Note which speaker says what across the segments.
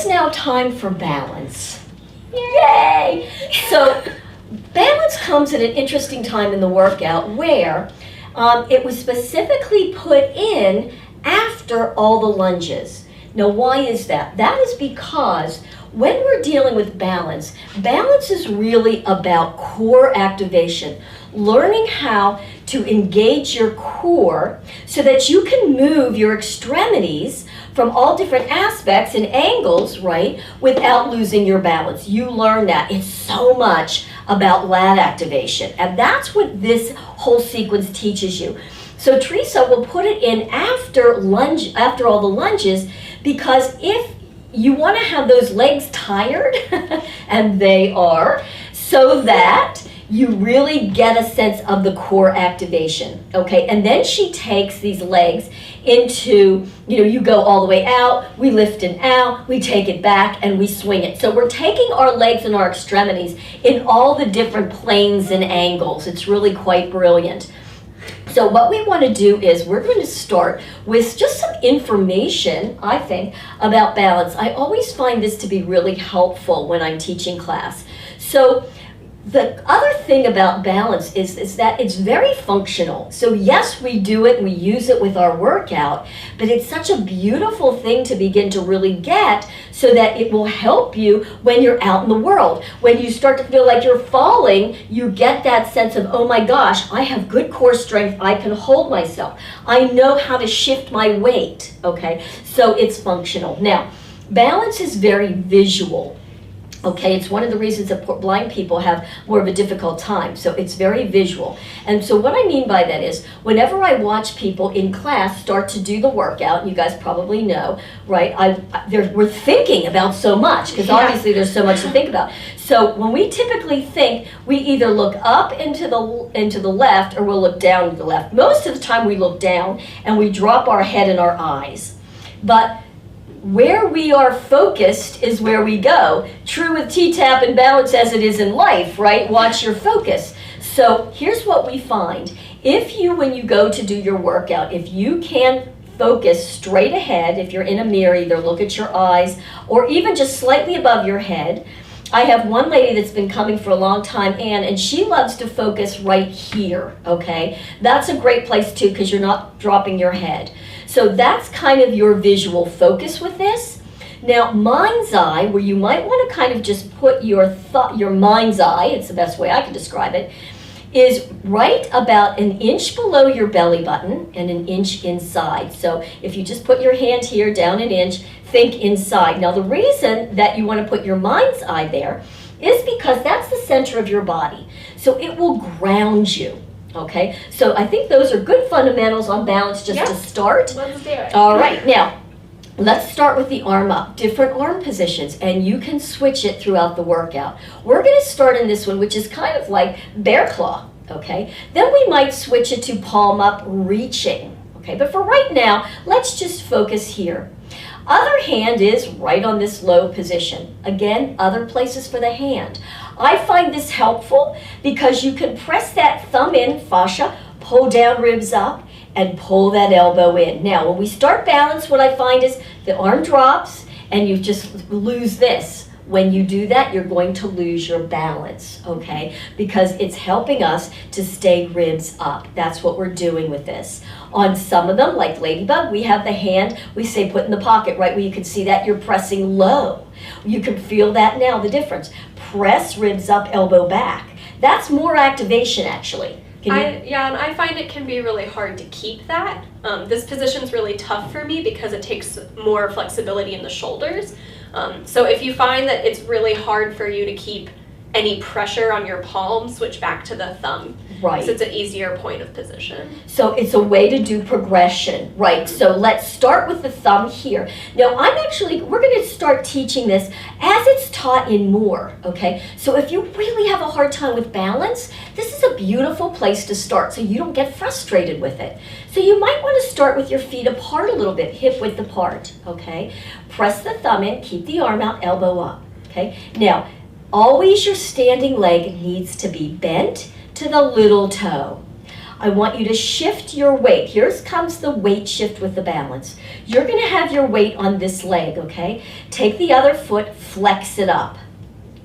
Speaker 1: is now time for balance. Yay! So balance comes at an interesting time in the workout where it was specifically put in after all the lunges. Now, why is that? That is because when we're dealing with balance, balance is really about core activation, learning how to engage your core so that you can move your extremities from all different aspects and angles, right, without losing your balance. You learn that. It's so much about lat activation, and that's what this whole sequence teaches you. So Teresa will put it in after all the lunges, because if you want to have those legs tired, and they are, so that you really get a sense of the core activation, okay? And then she takes these legs into, you go all the way out, we lift it out, we take it back, and we swing it. So we're taking our legs and our extremities in all the different planes and angles. It's really quite brilliant. So what we want to do is we're going to start with just some information, I think, about balance. I always find this to be really helpful when I'm teaching class. So the other thing about balance is that it's very functional. So yes, we do it, we use it with our workout, but it's such a beautiful thing to begin to really get so that it will help you when you're out in the world. When you start to feel like you're falling, you get that sense of, oh my gosh, I have good core strength, I can hold myself. I know how to shift my weight, okay? So it's functional. Now, balance is very visual. Okay, it's one of the reasons that blind people have more of a difficult time. So it's very visual. And so what I mean by that is, whenever I watch people in class start to do the workout, and you guys probably know, right, we're thinking about so much, because obviously there's so much to think about. So when we typically think, we either look up into the left, or we'll look down to the left. Most of the time we look down, and we drop our head and our eyes. But where we are focused is where we go. True with T-Tapp and balance as it is in life, right? Watch your focus. So here's what we find. When you go to do your workout, if you can focus straight ahead, if you're in a mirror, either look at your eyes or even just slightly above your head. I have one lady that's been coming for a long time, Anne, and she loves to focus right here, okay? That's a great place too, because you're not dropping your head. So that's kind of your visual focus with this. Now, mind's eye, where you might want to kind of just put your mind's eye, it's the best way I can describe it, is right about an inch below your belly button and an inch inside. So if you just put your hand here, down an inch, think inside. Now, the reason that you want to put your mind's eye there is because that's the center of your body. So it will ground you. Okay, so I think those are good fundamentals on balance just to start.
Speaker 2: Let's do it.
Speaker 1: All right, now let's start with the arm up, different arm positions, and you can switch it throughout the workout. We're going to start in this one, which is kind of like bear claw, okay? Then we might switch it to palm up, reaching, okay? But for right now, let's just focus here. Other hand is right on this low position. Again, other places for the hand. I find this helpful because you can press that thumb in, fascia, pull down, ribs up, and pull that elbow in. Now, when we start balance, what I find is the arm drops and you just lose this. When you do that, you're going to lose your balance, okay? Because it's helping us to stay ribs up. That's what we're doing with this. On some of them, like Ladybug, we have the hand, we say put in the pocket, right? Where you can see that you're pressing low. You can feel that now, the difference. Press ribs up, elbow back. That's more activation, actually.
Speaker 2: Yeah, and I find it can be really hard to keep that. This position's really tough for me because it takes more flexibility in the shoulders. So if you find that it's really hard for you to keep any pressure on your palm, switch back to the thumb.
Speaker 1: Right.
Speaker 2: So it's an easier point of position.
Speaker 1: So it's a way to do progression, right? So let's start with the thumb here. Now we're going to start teaching this as it's taught in more, okay? So if you really have a hard time with balance, this is a beautiful place to start so you don't get frustrated with it. So you might want to start with your feet apart a little bit, hip width apart, okay? Press the thumb in, keep the arm out, elbow up, okay? Now, always your standing leg needs to be bent to the little toe. I want you to shift your weight. Here comes the weight shift with the balance. You're going to have your weight on this leg, okay? Take the other foot, flex it up.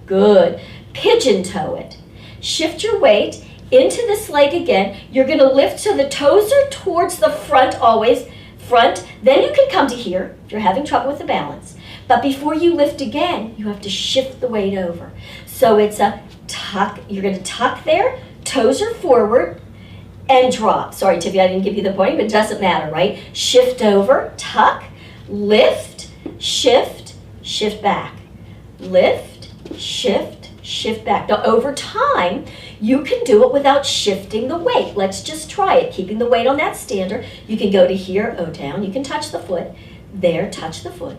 Speaker 1: Good. Pigeon toe it. Shift your weight into this leg again. You're going to lift so the toes are towards the front always. Front. Then you can come to here if you're having trouble with the balance. But before you lift again, you have to shift the weight over. So it's a tuck. You're going to tuck there. Toes are forward and drop. Sorry, Tiffy, I didn't give you the point, but it doesn't matter, right? Shift over, tuck, lift, shift, shift back. Lift, shift, shift back. Now, over time, you can do it without shifting the weight. Let's just try it. Keeping the weight on that stander. You can go to here, oh, down. You can touch the foot. There, touch the foot.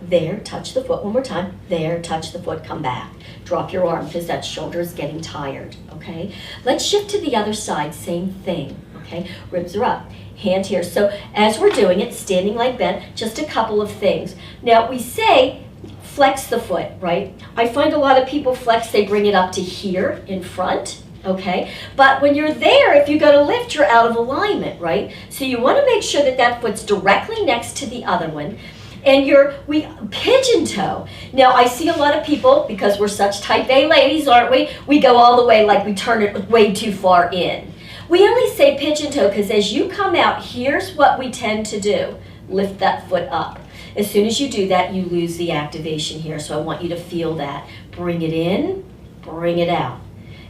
Speaker 1: There, touch the foot one more time. There, touch the foot, come back. Drop your arm because that shoulder is getting tired, okay? Let's shift to the other side, same thing, okay? Ribs are up, hand here. So as we're doing it, standing like bent, just a couple of things. Now we say flex the foot, right? I find a lot of people flex, they bring it up to here in front, okay? But when you're there, if you go to lift, you're out of alignment, right? So you want to make sure that that foot's directly next to the other one. And we pigeon toe. Now I see a lot of people, because we're such type A ladies, aren't we? We go all the way, like we turn it way too far in. We only say pigeon toe because as you come out, here's what we tend to do. Lift that foot up. As soon as you do that, you lose the activation here. So I want you to feel that. Bring it in, bring it out.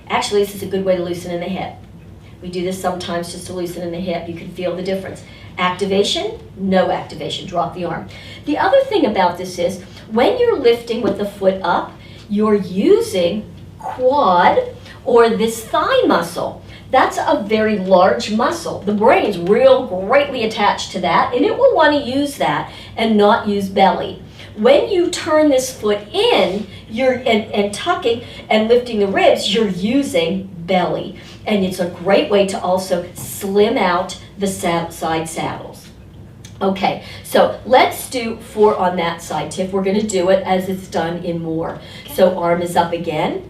Speaker 1: Actually, this is a good way to loosen in the hip. We do this sometimes just to loosen in the hip. You can feel the difference. Activation, no activation, drop the arm. The other thing about this is when you're lifting with the foot up, you're using quad or this thigh muscle. That's a very large muscle. The brain's real greatly attached to that, and it will want to use that and not use belly. When you turn this foot in, and tucking and lifting the ribs, you're using belly. And it's a great way to also slim out the side saddles. Okay, so let's do 4 on that side, Tiff. We're going to do it as it's done in more. So arm is up again,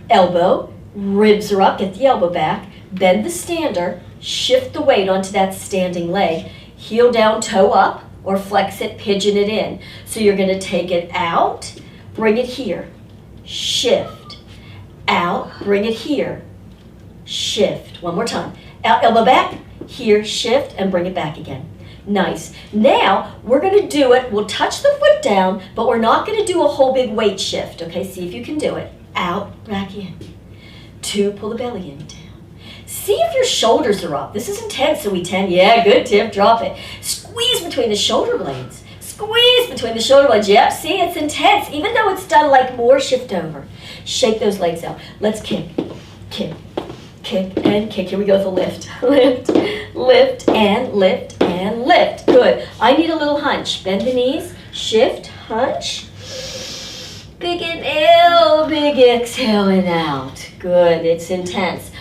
Speaker 1: elbow, ribs are up, get the elbow back, bend the stander, shift the weight onto that standing leg, heel down, toe up, or flex it, pigeon it in. So you're going to take it out, bring it here, shift, out, bring it here, shift. One more time. Out, elbow back, here, shift, and bring it back again. Nice. Now, we're going to do it. We'll touch the foot down, but we're not going to do a whole big weight shift. Okay, see if you can do it. Out, back in. 2, pull the belly in, down. See if your shoulders are up. This is intense, so we tend, yeah, good, Tiff, drop it. Squeeze between the shoulder blades. Squeeze between the shoulder blades. Yep, see, it's intense. Even though it's done like more, shift over. Shake those legs out. Let's kick, kick, kick, and kick. Here we go with the lift. Lift, lift, and lift, and lift. Good. I need a little hunch. Bend the knees, shift, hunch. Big inhale, big exhale, and out. Good. It's intense.